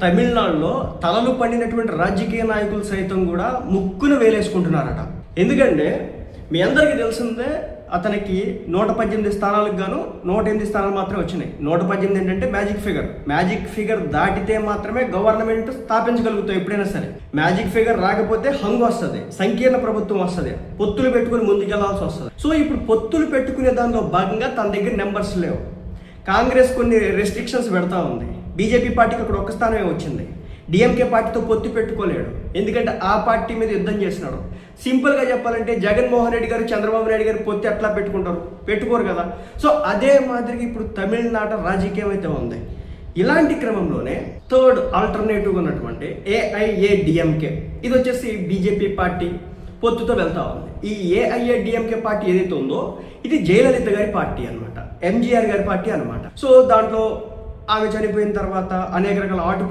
తమిళనాడులో తలలు పండినటువంటి రాజకీయ నాయకులు సైతం కూడా ముక్కును వేలేసుకుంటున్నారట. ఎందుకంటే మీ అందరికీ తెలిసిందే, అతనికి 118 స్థానాలకు గాను 108 స్థానాలు మాత్రమే వచ్చినాయి. 118 ఏంటంటే మ్యాజిక్ ఫిగర్ దాటితే మాత్రమే గవర్నమెంట్ స్థాపించగలుగుతాం. ఎప్పుడైనా సరే మ్యాజిక్ ఫిగర్ రాకపోతే హంగు వస్తుంది, సంకీర్ణ ప్రభుత్వం వస్తుంది, పొత్తులు పెట్టుకుని ముందుకెళ్లాల్సి వస్తుంది. సో ఇప్పుడు పొత్తులు పెట్టుకునే దానిలో భాగంగా తన దగ్గర నెంబర్స్ లేవు. కాంగ్రెస్ కొన్ని రెస్ట్రిక్షన్స్ పెడతా ఉంది. బీజేపీ పార్టీకి అక్కడ ఒక్క స్థానమే వచ్చింది. డిఎంకే పార్టీతో పొత్తు పెట్టుకోలేడు, ఎందుకంటే ఆ పార్టీ మీద యుద్ధం చేసినాడు. సింపుల్గా చెప్పాలంటే జగన్మోహన్ రెడ్డి గారు, చంద్రబాబు నాయుడు గారు పొత్తు ఎట్లా పెట్టుకోరు కదా. సో అదే మాదిరిగా ఇప్పుడు తమిళనాడు రాజకీయం అయితే ఉంది. ఇలాంటి క్రమంలోనే థర్డ్ ఆల్టర్నేటివ్ ఉన్నటువంటి ఏఐఏడిఎంకే, ఇది వచ్చేసి బీజేపీ పార్టీ పొత్తుతో వెళ్తా ఉంది. ఈ ఏఐఏడిఎంకే పార్టీ ఏదైతే ఉందో ఇది జయలలిత గారి పార్టీ అనమాట, ఎంజీఆర్ గారి పార్టీ అనమాట. సో దాంట్లో ఆమె చనిపోయిన తర్వాత అనేక రకాల